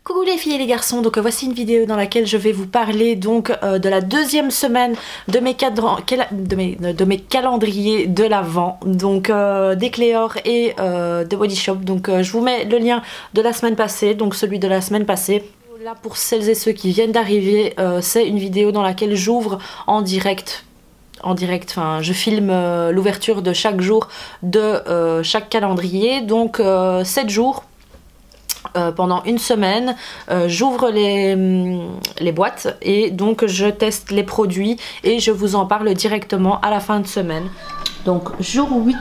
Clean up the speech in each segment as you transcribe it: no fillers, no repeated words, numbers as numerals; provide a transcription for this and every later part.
Coucou les filles et les garçons, donc voici une vidéo dans laquelle je vais vous parler donc de la deuxième semaine de mes calendriers de l'Avent, donc d'Ecléor et de Body Shop. Donc je vous mets le lien de la semaine passée, donc celui de la semaine passée. Là pour celles et ceux qui viennent d'arriver, c'est une vidéo dans laquelle j'ouvre en direct, enfin je filme l'ouverture de chaque jour de chaque calendrier, donc 7 jours. Pendant une semaine, j'ouvre les boîtes et donc je teste les produits et je vous en parle directement à la fin de semaine. Donc jour 8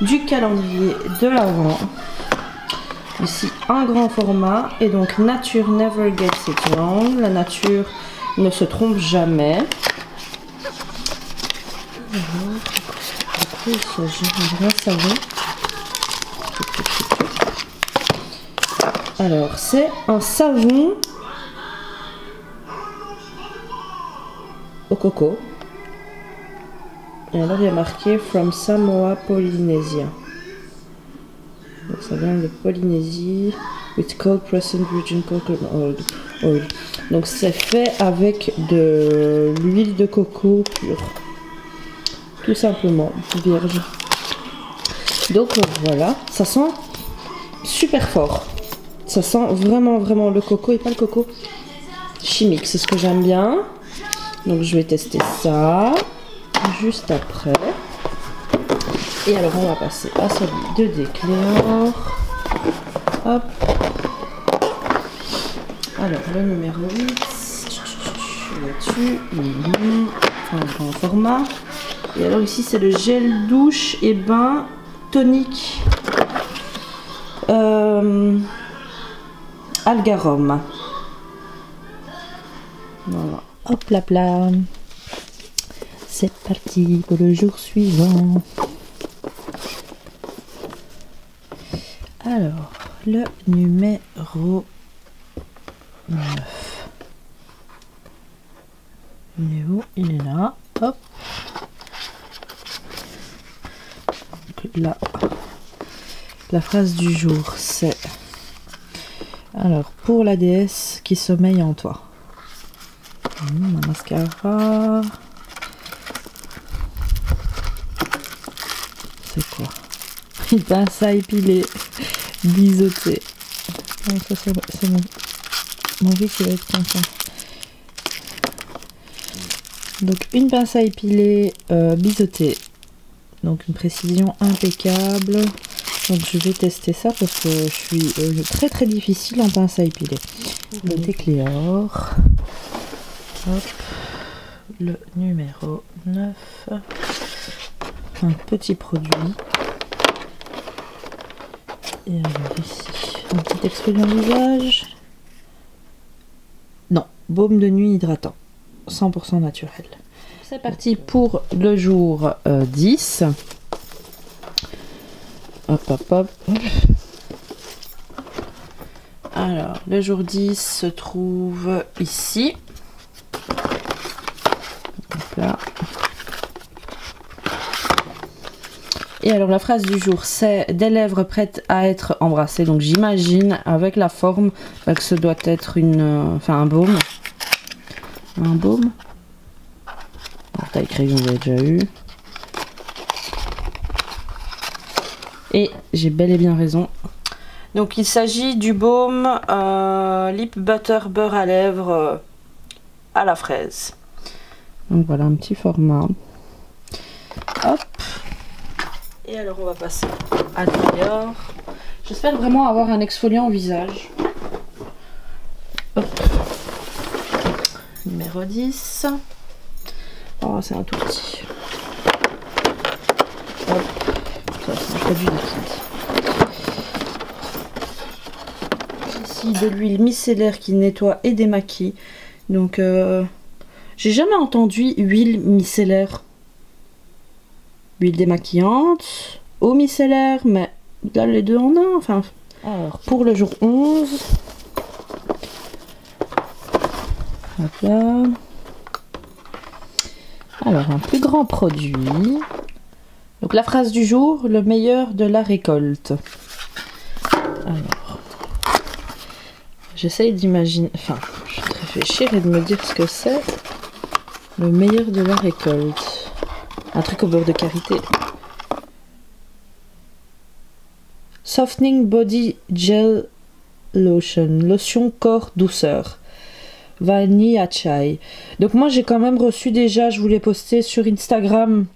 du calendrier de l'Avent. Ici un grand format et donc Nature never gets it wrong. La nature ne se trompe jamais. Du coup, il s'agit d'un savon. Alors, c'est un savon au coco. Et alors, il y a marqué From Samoa, Polynesia. Donc, ça vient de Polynésie. With cold pressed virgin coconut oil. Donc, c'est fait avec de l'huile de coco pure. Tout simplement, vierge. Donc, voilà. Ça sent super fort. Ça sent vraiment le coco et pas le coco chimique, c'est ce que j'aime bien. Donc je vais tester ça juste après. Et alors on va passer à celui de D'Ecléor. Hop. Alors le numéro 8. Là-dessus, un grand format. Et alors ici c'est le gel douche et bain tonique. Algarum. Voilà. Hop là. C'est parti pour le jour suivant. Alors, le numéro 9. Il est où? Il est là. Hop. Donc là, la phrase du jour, c'est... Alors, pour la déesse qui sommeille en toi. Un mascara. C'est quoi? Une pince à épiler. Biseauté. Oh, ça, c'est mon vie qui va être comme ça. Donc, une pince à épiler biseauté. Donc, une précision impeccable. Donc je vais tester ça parce que je suis très difficile en pince à épiler. Le D'Ecléor. Hop. Le numéro 9. Un petit produit. Et alors ici, un petit exfoliant visage. Non, baume de nuit hydratant. 100% naturel. C'est parti pour le jour 10. Hop. Alors, le jour 10 se trouve ici. Donc là. Et alors, la phrase du jour, c'est des lèvres prêtes à être embrassées. Donc, j'imagine, avec la forme, que ce doit être un baume. Un baume. Taille crayon, vous avez déjà eu. Et j'ai bel et bien raison. Donc il s'agit du baume Lip Butter Beurre à lèvres à la fraise. Donc voilà un petit format. Hop. Et alors on va passer à D'Ecléor. J'espère vraiment avoir un exfoliant au visage. Hop. Numéro 10. Oh c'est un tout petit. Hop. Produit ici de l'huile micellaire qui nettoie et démaquille. Donc j'ai jamais entendu huile micellaire, huile démaquillante, eau micellaire, mais là les deux en un. Enfin, alors pour le jour 11, hop là. Alors un plus grand produit. Donc la phrase du jour, le meilleur de la récolte. Alors, J'essaye d'imaginer, enfin, je vais réfléchir et de me dire ce que c'est. Le meilleur de la récolte. Un truc au beurre de karité. Softening Body Gel Lotion. Lotion corps douceur. Vanille à chai. Donc moi j'ai quand même reçu déjà, je vous l'ai posté sur Instagram.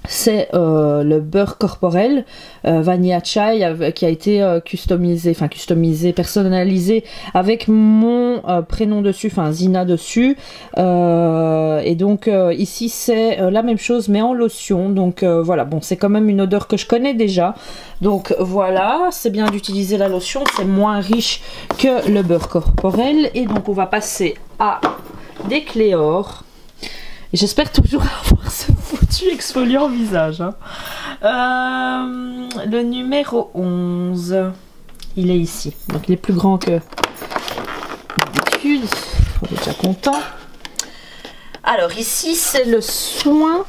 C'est le beurre corporel Vanilla Chai qui a été customisé, personnalisé avec mon prénom dessus, enfin Zina dessus. Et donc ici c'est la même chose mais en lotion. Donc voilà, bon c'est quand même une odeur que je connais déjà. Donc voilà, c'est bien d'utiliser la lotion, c'est moins riche que le beurre corporel. Et donc on va passer à des Cléor. J'espère toujours avoir ce foutu exfoliant visage. Hein. Le numéro 11, il est ici. Donc il est plus grand que d'habitude. On est déjà content. Alors ici, c'est le soin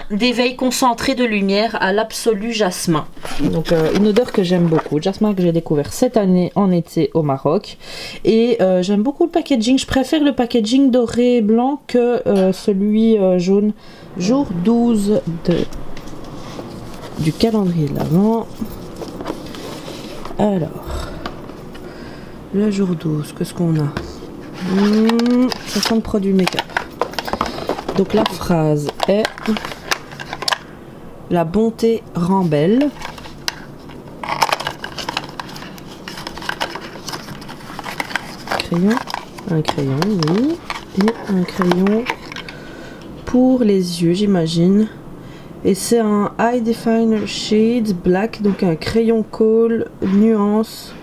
d'éveil concentré de lumière à l'absolu jasmin. Donc une odeur que j'aime beaucoup. Jasmin que j'ai découvert cette année en été au Maroc. Et j'aime beaucoup le packaging. Je préfère le packaging doré et blanc que celui jaune. Jour 12 du calendrier de l'Avent. Alors, le jour 12, qu'est-ce qu'on a? Ça sent le produit make-up. Donc la phrase est: la bonté rend belle. Crayon, un crayon, oui, et un crayon pour les yeux, j'imagine. Et c'est un High Definer Shades Black, donc un crayon colle nuance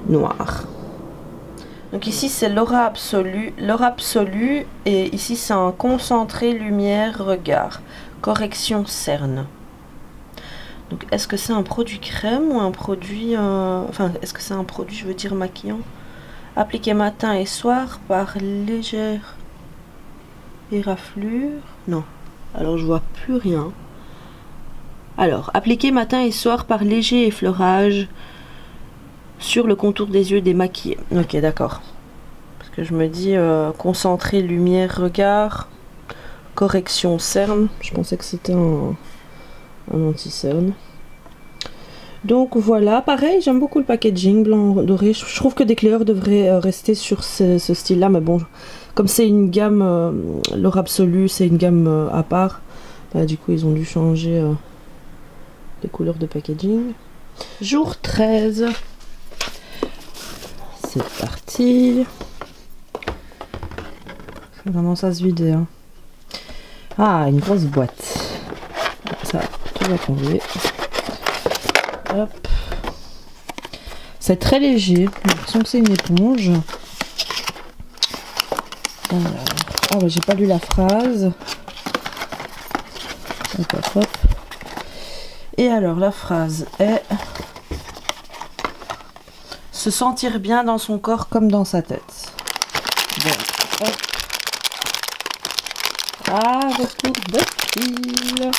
noir. Donc ici c'est l'aura absolue, et ici c'est un concentré lumière regard, correction cerne. Donc est-ce que c'est un produit crème ou un produit, enfin est-ce que c'est un produit, je veux dire maquillant? Appliqué matin et soir par légère éraflure. Non, alors je vois plus rien. Alors appliqué matin et soir par léger effleurage sur le contour des yeux démaquillés. Ok, d'accord. Parce que je me dis concentré lumière regard, correction cerne. Je pensais que c'était un anti-cerne. Donc voilà, pareil, j'aime beaucoup le packaging blanc doré. Je trouve que des Cléor devraient rester sur ce style-là, mais bon, comme c'est une gamme, l'or absolu, c'est une gamme à part. Bah, du coup, ils ont dû changer les couleurs de packaging. Jour 13. C'est parti. Vraiment ça se vider. Hein. Ah, une grosse boîte. Ça, tout va tomber. Hop. C'est très léger. J'ai l'impression que c'est une éponge. Alors, ah bah, j'ai pas lu la phrase. Hop, hop, hop. Et alors la phrase est: se sentir bien dans son corps comme dans sa tête. Bon, hop. Ah, retour de fil.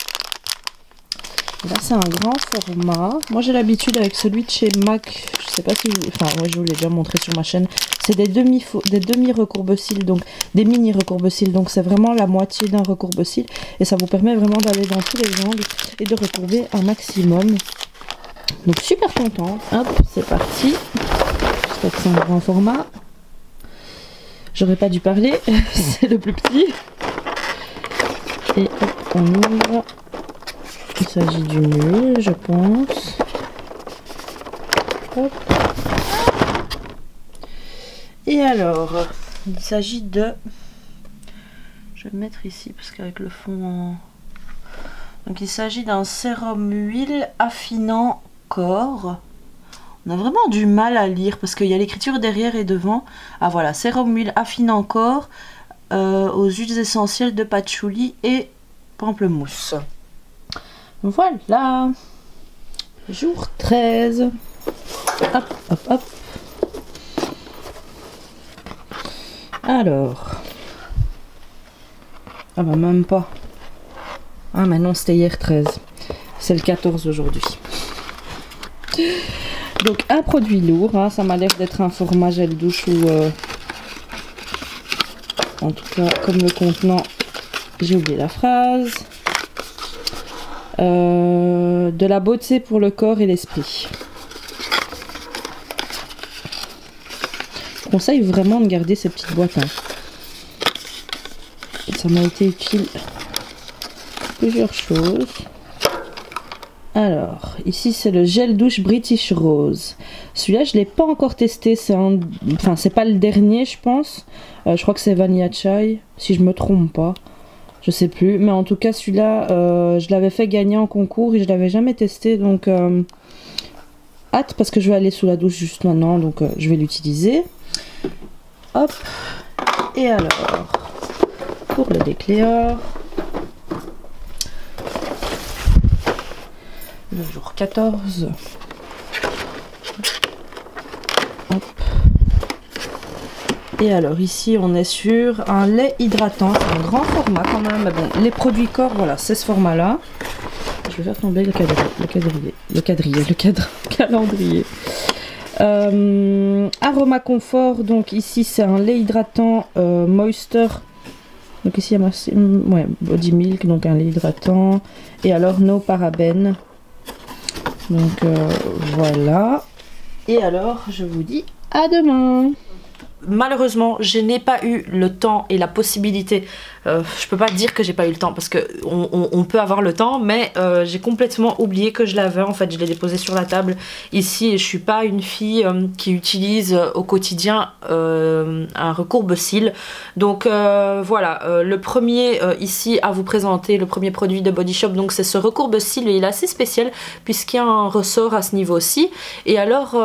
Là c'est un grand format. Moi j'ai l'habitude avec celui de chez MAC. Je sais pas si vous... Enfin moi je vous l'ai déjà montré sur ma chaîne. C'est des demi recourbe-cils, donc des mini recourbe-cils. Donc c'est vraiment la moitié d'un recourbe-cils. Et ça vous permet vraiment d'aller dans tous les angles et de recourber un maximum. Donc super content. Hop, c'est parti. J'espère que c'est un grand format. J'aurais pas dû parler. C'est le plus petit. Et hop, on ouvre. Il s'agit d'une huile, je pense. Hop. Et alors, il s'agit de... Je vais le mettre ici parce qu'avec le fond en... Donc il s'agit d'un sérum huile affinant corps. On a vraiment du mal à lire parce qu'il y a l'écriture derrière et devant. Ah voilà, sérum huile affinant corps aux huiles essentielles de patchouli et pamplemousse. Voilà. Jour 13. Hop, hop, hop. Alors. Ah bah même pas. Ah mais non, c'était hier 13. C'est le 14 aujourd'hui. Donc un produit lourd, hein, ça m'a l'air d'être un format gel douche ou en tout cas comme le contenant, j'ai oublié la phrase. De la beauté pour le corps et l'esprit. Je conseille vraiment de garder ces petites boîtes. Hein. Ça m'a été utile plusieurs choses. Alors, ici c'est le gel douche British Rose. Celui-là, je ne l'ai pas encore testé. C'est un... Enfin, c'est pas le dernier, je pense. Je crois que c'est Vanilla Chai, si je me trompe pas. Je sais plus. Mais en tout cas, celui-là, je l'avais fait gagner en concours et je l'avais jamais testé. Donc, hâte parce que je vais aller sous la douche juste maintenant. Donc, je vais l'utiliser. Hop. Et alors, pour le décléor. Le jour 14. Hop. Et alors ici on est sur un lait hydratant, c'est un grand format quand même, mais bon, les produits corps, voilà, c'est ce format là. Je vais faire tomber le calendrier. Aroma confort, donc ici c'est un lait hydratant moisture. Donc ici il y a ouais, body milk, donc un lait hydratant. Et alors no parabènes. Donc voilà. Et alors je vous dis à demain. Malheureusement, je n'ai pas eu le temps et la possibilité. Je peux pas dire que j'ai pas eu le temps parce que on peut avoir le temps, mais j'ai complètement oublié que je l'avais. En fait, je l'ai déposé sur la table ici et je suis pas une fille qui utilise au quotidien un recourbe-cils. Donc voilà, le premier ici à vous présenter, le premier produit de Body Shop, donc c'est ce recourbe-cils et il est assez spécial puisqu'il y a un ressort à ce niveau-ci. Et alors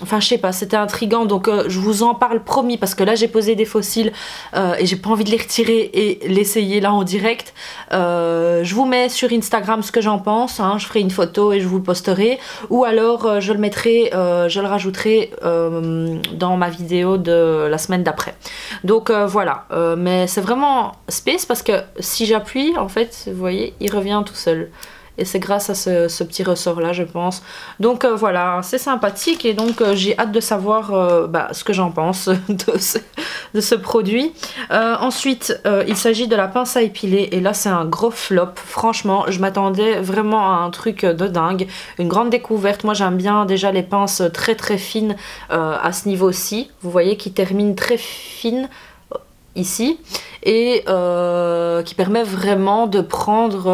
enfin je sais pas, c'était intriguant, donc je vous en parle promis parce que là j'ai posé des fossiles et j'ai pas envie de les retirer et l'essayer là en direct. Je vous mets sur Instagram ce que j'en pense, hein, je ferai une photo et je vous le posterai, ou alors je le mettrai, je le rajouterai dans ma vidéo de la semaine d'après. Donc voilà, mais c'est vraiment space parce que si j'appuie en fait, vous voyez, il revient tout seul. Et c'est grâce à ce petit ressort là je pense. Donc voilà, c'est sympathique et donc j'ai hâte de savoir ce que j'en pense de ce produit. Ensuite il s'agit de la pince à épiler et là c'est un gros flop. Franchement je m'attendais vraiment à un truc de dingue. Une grande découverte. Moi j'aime bien déjà les pinces très très fines à ce niveau-ci. Vous voyez qui terminent très fines ici et qui permet vraiment de prendre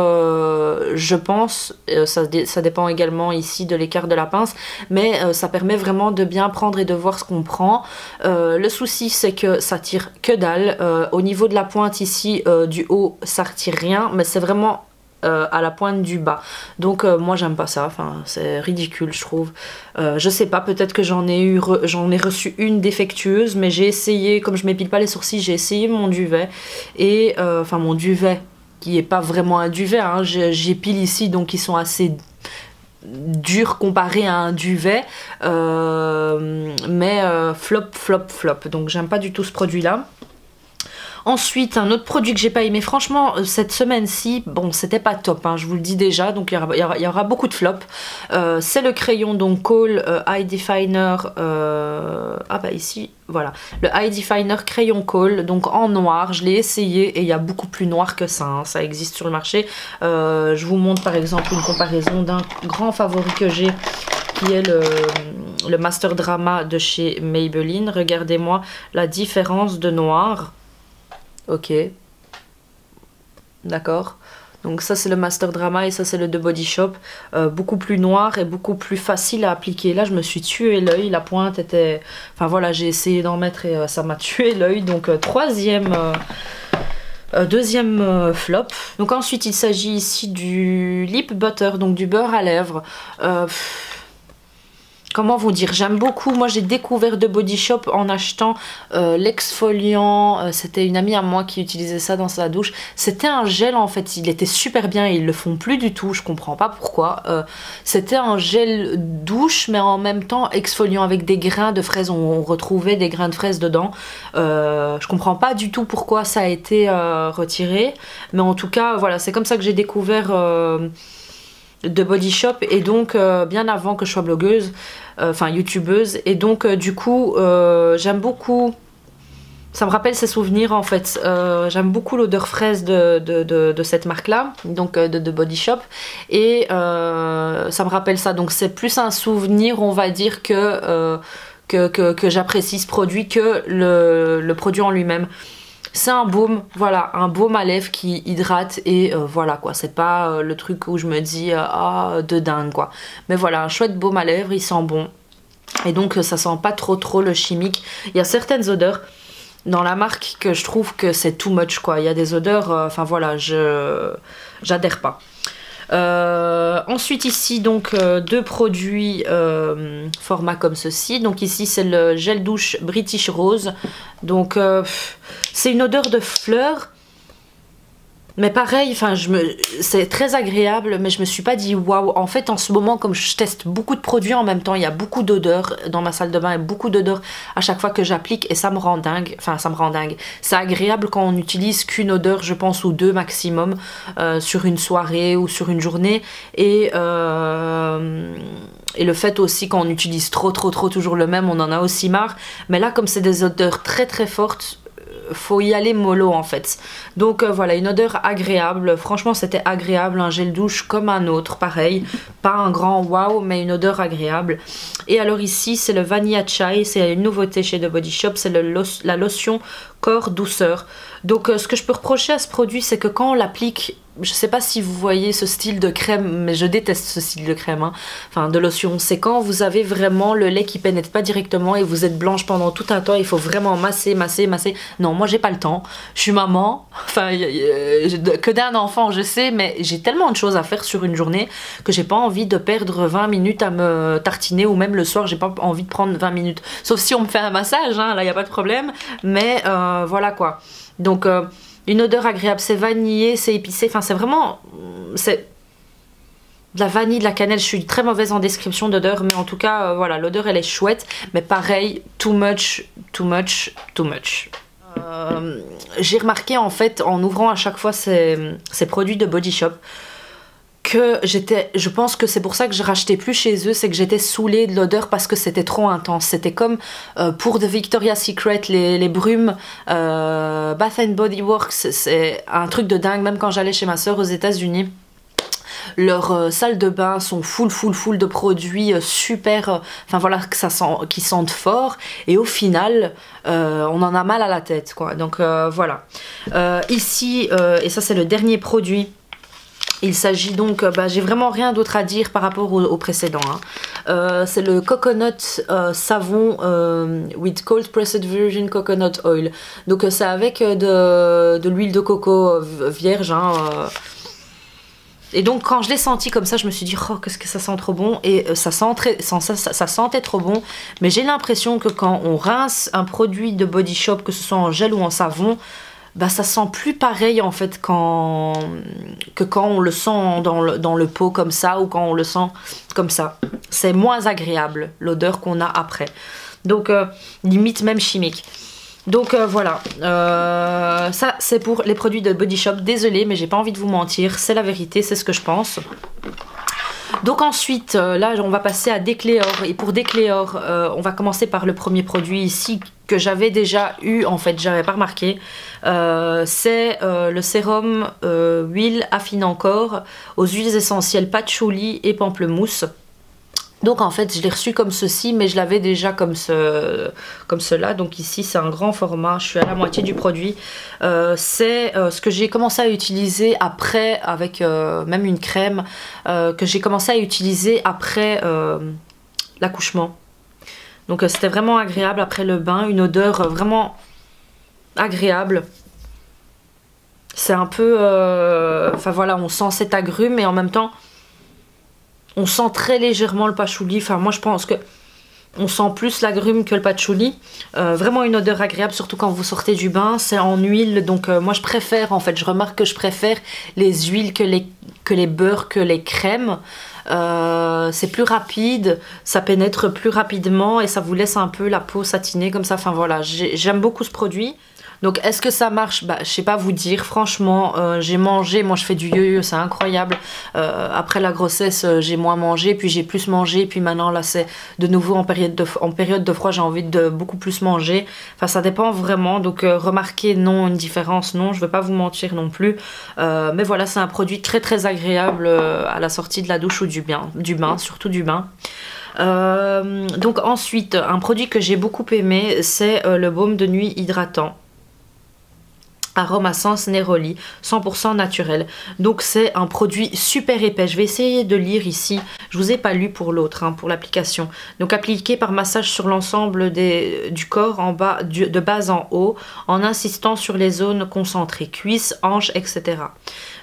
je pense ça dépend également ici de l'écart de la pince, mais ça permet vraiment de bien prendre et de voir ce qu'on prend. Le souci c'est que ça tire que dalle. Au niveau de la pointe ici du haut ça retire rien, mais c'est vraiment à la pointe du bas, donc moi j'aime pas ça, enfin c'est ridicule je trouve. Je sais pas, peut-être que j'en ai reçu une défectueuse, mais j'ai essayé, comme je m'épile pas les sourcils, j'ai essayé mon duvet et enfin mon duvet qui est pas vraiment un duvet, hein, j'épile ici donc ils sont assez durs comparé à un duvet, mais flop, donc j'aime pas du tout ce produit là. Ensuite, un autre produit que j'ai pas aimé, franchement, cette semaine-ci, bon, c'était pas top, hein, je vous le dis déjà, donc il y aura beaucoup de flops. C'est le crayon, donc Kohl Eye Definer, ah bah ici, voilà, le Eye Definer crayon Kohl, donc en noir, je l'ai essayé et il y a beaucoup plus noir que ça, hein, ça existe sur le marché. Je vous montre par exemple une comparaison d'un grand favori que j'ai, qui est le Master Drama de chez Maybelline. Regardez-moi la différence de noir. Ok, d'accord, donc ça c'est le Master Drama et ça c'est le de Body Shop, beaucoup plus noir et beaucoup plus facile à appliquer. Là je me suis tué l'œil, la pointe était, enfin voilà, j'ai essayé d'en mettre et ça m'a tué l'œil, donc deuxième flop. Donc ensuite il s'agit ici du lip butter, donc du beurre à lèvres. Comment vous dire, j'aime beaucoup. Moi j'ai découvert de Body Shop en achetant l'exfoliant, c'était une amie à moi qui utilisait ça dans sa douche. C'était un gel en fait, il était super bien et ils le font plus du tout, je comprends pas pourquoi. C'était un gel douche mais en même temps exfoliant avec des grains de fraises, on retrouvait des grains de fraises dedans. Je comprends pas du tout pourquoi ça a été retiré, mais en tout cas voilà, c'est comme ça que j'ai découvert de Body Shop, et donc bien avant que je sois blogueuse, enfin youtubeuse, et donc du coup j'aime beaucoup, ça me rappelle ces souvenirs en fait. J'aime beaucoup l'odeur fraise de cette marque là, donc de Body Shop, et ça me rappelle ça, donc c'est plus un souvenir on va dire que j'apprécie ce produit que le produit en lui-même. C'est un baume, voilà, un baume à lèvres qui hydrate, et voilà quoi, c'est pas le truc où je me dis ah de dingue quoi, mais voilà, un chouette baume à lèvres, il sent bon, et donc ça sent pas trop le chimique. Il y a certaines odeurs dans la marque que je trouve que c'est too much quoi, il y a des odeurs, enfin voilà, j'adhère pas. Ensuite ici donc deux produits format comme ceci. Donc ici c'est le gel douche British Rose, donc c'est une odeur de fleurs, mais pareil, enfin c'est très agréable, mais je me suis pas dit waouh. En fait en ce moment, comme je teste beaucoup de produits en même temps, il y a beaucoup d'odeurs dans ma salle de bain, et beaucoup d'odeurs à chaque fois que j'applique, et ça me rend dingue, enfin ça me rend dingue. C'est agréable quand on n'utilise qu'une odeur, je pense, ou deux maximum sur une soirée ou sur une journée, et le fait aussi quand on utilise trop toujours le même, on en a aussi marre. Mais là comme c'est des odeurs très fortes, faut y aller mollo en fait. Donc voilà, une odeur agréable, franchement c'était agréable, un gel douche comme un autre, pareil, pas un grand waouh, mais une odeur agréable. Et alors ici c'est le Vanilla Chai, c'est une nouveauté chez The Body Shop, c'est la lotion corps douceur. Donc ce que je peux reprocher à ce produit, c'est que quand on l'applique, je sais pas si vous voyez ce style de crème, mais je déteste ce style de crème, hein, enfin de lotion, c'est quand vous avez vraiment le lait qui pénètre pas directement et vous êtes blanche pendant tout un temps, il faut vraiment masser. Non, moi j'ai pas le temps, je suis maman, enfin que d'un enfant je sais, mais j'ai tellement de choses à faire sur une journée que j'ai pas envie de perdre 20 minutes à me tartiner, ou même le soir j'ai pas envie de prendre 20 minutes, sauf si on me fait un massage, hein, là y a pas de problème, mais voilà quoi. Donc une odeur agréable, c'est vanillé, c'est épicé, enfin c'est vraiment, c'est de la vanille, de la cannelle. Je suis très mauvaise en description d'odeur, mais en tout cas voilà, l'odeur elle est chouette, mais pareil, too much. J'ai remarqué en fait en ouvrant à chaque fois ces produits de Body Shop que je pense que c'est pour ça que je rachetais plus chez eux, c'est que j'étais saoulée de l'odeur parce que c'était trop intense. C'était comme pour The Victoria's Secret, les brumes, Bath and Body Works, c'est un truc de dingue. Même quand j'allais chez ma soeur aux États-Unis, leurs salles de bain sont full de produits super, enfin voilà, qui sentent fort, et au final on en a mal à la tête quoi. Donc voilà, ici et ça c'est le dernier produit. Il s'agit donc, j'ai vraiment rien d'autre à dire par rapport au précédent, hein. C'est le coconut savon with cold pressed virgin coconut oil. Donc c'est avec de l'huile de coco vierge, hein, et donc quand je l'ai senti comme ça, je me suis dit oh qu'est-ce que ça sent trop bon, et ça sentait trop bon, mais j'ai l'impression que quand on rince un produit de Body Shop, que ce soit en gel ou en savon, bah ça sent plus pareil en fait que quand on le sent dans le pot comme ça, ou quand on le sent comme ça. C'est moins agréable l'odeur qu'on a après. Donc limite même chimique. Donc voilà, ça c'est pour les produits de Body Shop. Désolée mais j'ai pas envie de vous mentir, c'est la vérité, c'est ce que je pense. Donc ensuite, là on va passer à Decléor, et pour Decléor, on va commencer par le premier produit ici que j'avais déjà eu, en fait j'avais pas remarqué, c'est le sérum huile affinant corps aux huiles essentielles patchouli et pamplemousse. Donc en fait je l'ai reçu comme ceci, mais je l'avais déjà comme cela. Donc ici c'est un grand format, je suis à la moitié du produit. C'est ce que j'ai commencé à utiliser après, avec même une crème que j'ai commencé à utiliser après l'accouchement. Donc c'était vraiment agréable après le bain, une odeur vraiment agréable. C'est un peu, enfin voilà, on sent cet agrume, et en même temps on sent très légèrement le patchouli. Enfin moi je pense que on sent plus l'agrume que le patchouli. Vraiment une odeur agréable, surtout quand vous sortez du bain. C'est en huile, donc moi je préfère, en fait je remarque que je préfère les huiles que les beurres, que les crèmes. C'est plus rapide, ça pénètre plus rapidement, et ça vous laisse un peu la peau satinée comme ça. Enfin voilà, j'aime beaucoup ce produit. Donc est-ce que ça marche? Bah je sais pas vous dire, franchement j'ai mangé, moi je fais du yo-yo, c'est incroyable. Après la grossesse j'ai moins mangé, puis j'ai plus mangé, puis maintenant là c'est de nouveau en période de froid, j'ai envie de beaucoup plus manger. Enfin ça dépend vraiment, donc remarquez non, une différence non, je veux pas vous mentir non plus. Mais voilà, c'est un produit très très agréable à la sortie de la douche ou du bain, surtout du bain. Donc ensuite, un produit que j'ai beaucoup aimé, c'est le baume de nuit hydratant. Arôme Essence Neroli, 100% naturel. Donc c'est un produit super épais. Je vais essayer de lire ici. Je vous ai pas lu pour l'autre, hein, pour l'application. Donc appliqué par massage sur l'ensemble du corps, en bas, de bas en haut, en insistant sur les zones concentrées, cuisses, hanches, etc.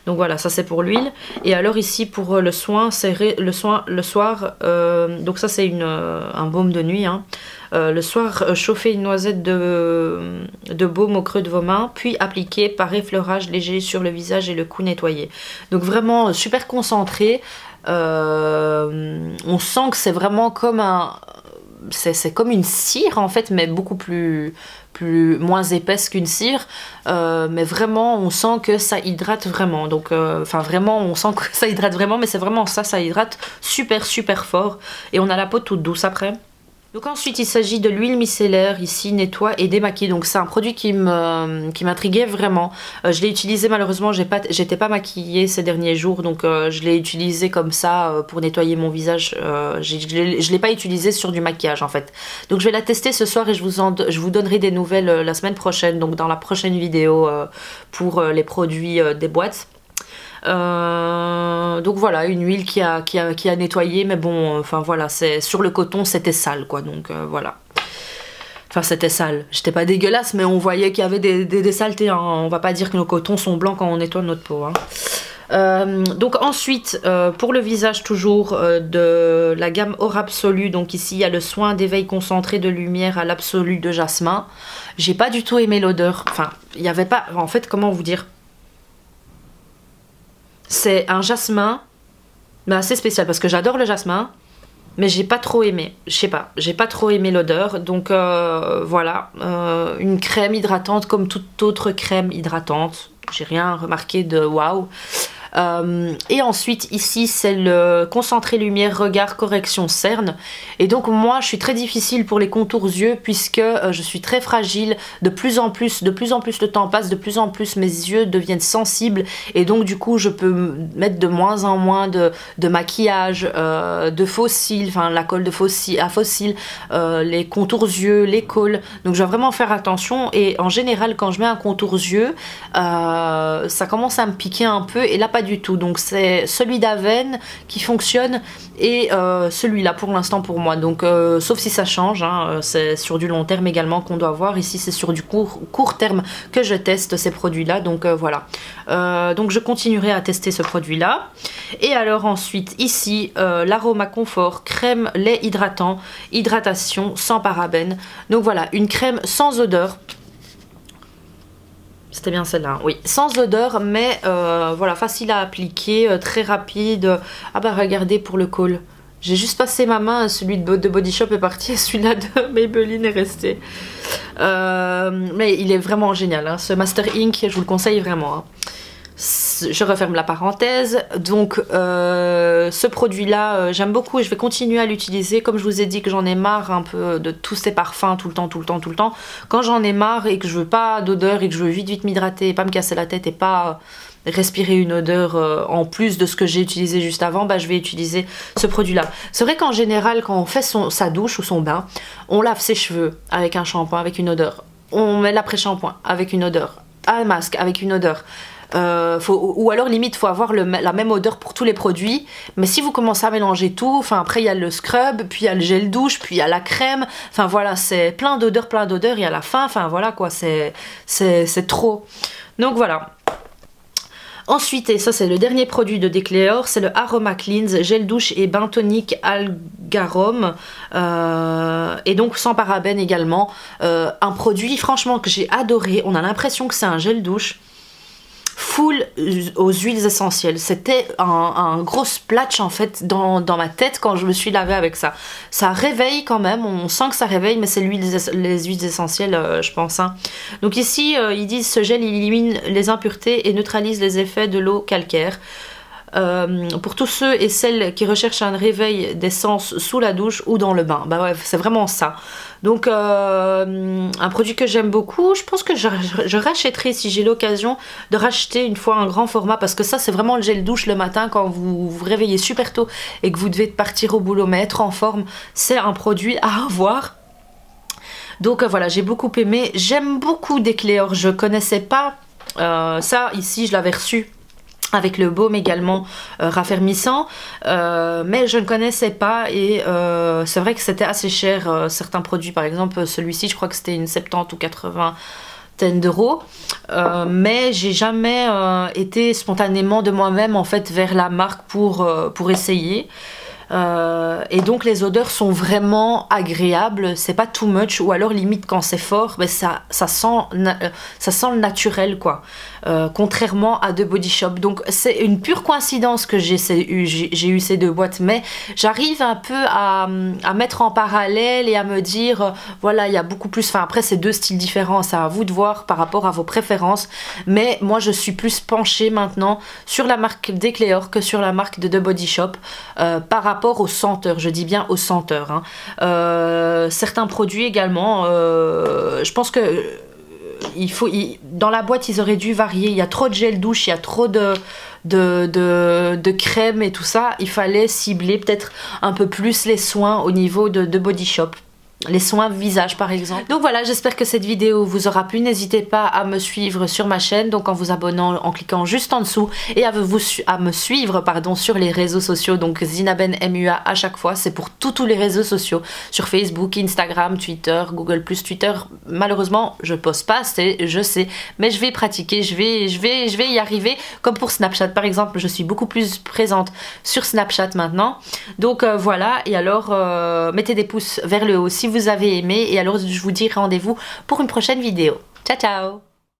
Donc voilà, ça c'est pour l'huile. Et alors ici pour le soin, c'est le soir. Donc ça c'est un baume de nuit. Hein. Le soir, chauffer une noisette de baume au creux de vos mains, puis appliquer par effleurage léger sur le visage et le cou nettoyé. Donc vraiment super concentré. On sent que c'est vraiment comme c'est comme une cire en fait, mais beaucoup moins épaisse qu'une cire, mais vraiment on sent que ça hydrate vraiment. Donc enfin vraiment on sent que ça hydrate vraiment, mais c'est vraiment ça hydrate super super fort, et on a la peau toute douce après. Donc ensuite il s'agit de l'huile micellaire, ici nettoie et démaquille. Donc c'est un produit qui m'intriguait vraiment. Je l'ai utilisé, malheureusement j'étais pas maquillée ces derniers jours, donc je l'ai utilisé comme ça pour nettoyer mon visage. Je l'ai pas utilisé sur du maquillage en fait. Donc je vais la tester ce soir et je vous donnerai des nouvelles la semaine prochaine, donc dans la prochaine vidéo pour les produits des boîtes. Donc voilà, une huile qui a nettoyé, mais bon, enfin voilà, c'est sur le coton c'était sale quoi, donc voilà. Enfin c'était sale, j'étais pas dégueulasse, mais on voyait qu'il y avait des saletés, hein. On va pas dire que nos cotons sont blancs quand on nettoie notre peau, hein. Donc ensuite pour le visage toujours de la gamme Aura Absolue, donc ici il y a le soin d'éveil concentré de lumière à l'absolu de jasmin. J'ai pas du tout aimé l'odeur, enfin il y avait pas, en fait comment vous dire, c'est un jasmin mais assez spécial parce que j'adore le jasmin, mais j'ai pas trop aimé, je sais pas, j'ai pas trop aimé l'odeur. Donc voilà, une crème hydratante comme toute autre crème hydratante, j'ai rien remarqué de waouh. Et ensuite ici c'est le concentré lumière regard correction cerne, et donc moi je suis très difficile pour les contours yeux puisque je suis très fragile, de plus en plus le temps passe, de plus en plus mes yeux deviennent sensibles, et donc du coup je peux mettre de moins en moins de maquillage, de faux cils, enfin la colle de faux cils, les contours yeux, les cols, donc je dois vraiment faire attention. Et en général quand je mets un contours yeux ça commence à me piquer un peu, et là pas du tout. Donc c'est celui d'Aven qui fonctionne, et celui-là pour l'instant pour moi, donc sauf si ça change, hein, c'est sur du long terme également qu'on doit voir. Ici c'est sur du court terme que je teste ces produits là, donc voilà. Donc je continuerai à tester ce produit là. Et alors ensuite ici l'Aroma Confort crème lait hydratant, hydratation sans parabènes. Donc voilà, une crème sans odeur. C'était bien celle-là, oui, sans odeur, mais voilà, facile à appliquer, très rapide. Ah bah regardez pour le col, j'ai juste passé ma main, celui de Body Shop est parti, et celui-là de Maybelline est resté. Mais il est vraiment génial, hein. Ce Master Ink, je vous le conseille vraiment, hein. Je referme la parenthèse. Donc ce produit là j'aime beaucoup et je vais continuer à l'utiliser. Comme je vous ai dit que j'en ai marre un peu de tous ces parfums tout le temps. Quand j'en ai marre et que je veux pas d'odeur et que je veux vite m'hydrater et pas me casser la tête et pas respirer une odeur en plus de ce que j'ai utilisé juste avant, bah je vais utiliser ce produit là. C'est vrai qu'en général quand on fait sa douche ou son bain, on lave ses cheveux avec un shampoing avec une odeur, on met l'après-shampoing avec une odeur, un masque avec une odeur. Ou alors limite faut avoir la même odeur pour tous les produits, mais si vous commencez à mélanger tout, enfin après il y a le scrub, puis il y a le gel douche, puis il y a la crème, enfin voilà, c'est plein d'odeurs et à la fin, enfin voilà quoi, c'est trop. Donc voilà. Ensuite, et ça c'est le dernier produit de Decléor, c'est le Aroma Cleanse, gel douche et bain tonique algarome, et donc sans parabènes également. Un produit franchement que j'ai adoré, on a l'impression que c'est un gel douche. full aux huiles essentielles. C'était un gros splash en fait dans ma tête quand je me suis lavée avec ça. Ça réveille quand même, on sent que ça réveille, mais c'est les huiles essentielles je pense. Hein. Donc ici ils disent ce gel il élimine les impuretés et neutralise les effets de l'eau calcaire. Pour tous ceux et celles qui recherchent un réveil des sens sous la douche ou dans le bain. Bah ouais, c'est vraiment ça. Donc un produit que j'aime beaucoup, je pense que je rachèterai si j'ai l'occasion de racheter une fois un grand format, parce que ça c'est vraiment le gel douche le matin quand vous vous réveillez super tôt et que vous devez partir au boulot mais être en forme, c'est un produit à avoir. Donc voilà, j'ai beaucoup aimé. J'aime beaucoup Decléor, je connaissais pas ça ici, je l'avais reçu avec le baume également raffermissant, mais je ne connaissais pas et c'est vrai que c'était assez cher, certains produits, par exemple celui-ci je crois que c'était une 70 ou 80 d'euros, mais j'ai jamais été spontanément de moi-même en fait vers la marque pour essayer. Et donc les odeurs sont vraiment agréables, c'est pas too much, ou alors limite quand c'est fort, ben ça sent le naturel quoi, contrairement à The Body Shop. Donc c'est une pure coïncidence que j'ai eu ces deux boîtes, mais j'arrive un peu à mettre en parallèle et à me dire voilà, il y a beaucoup plus, enfin après c'est deux styles différents, c'est à vous de voir par rapport à vos préférences, mais moi je suis plus penchée maintenant sur la marque Decléor que sur la marque de The Body Shop par rapport aux senteurs, je dis bien aux senteurs. Hein. Certains produits également, je pense que dans la boîte ils auraient dû varier, il y a trop de gel douche, il y a trop de crème et tout ça, il fallait cibler peut-être un peu plus les soins au niveau de Body Shop. Les soins visage par exemple. Donc voilà, j'espère que cette vidéo vous aura plu. N'hésitez pas à me suivre sur ma chaîne, donc en vous abonnant, en cliquant juste en dessous, et à me suivre pardon, sur les réseaux sociaux, donc Zinaben MUA à chaque fois, c'est pour tous les réseaux sociaux, sur Facebook, Instagram, Twitter, Google+, Twitter, malheureusement je poste pas, je sais, mais je vais pratiquer, je vais y arriver, comme pour Snapchat par exemple, je suis beaucoup plus présente sur Snapchat maintenant, donc voilà, et alors mettez des pouces vers le haut si vous avez aimé, et alors je vous dis rendez-vous pour une prochaine vidéo. Ciao ciao!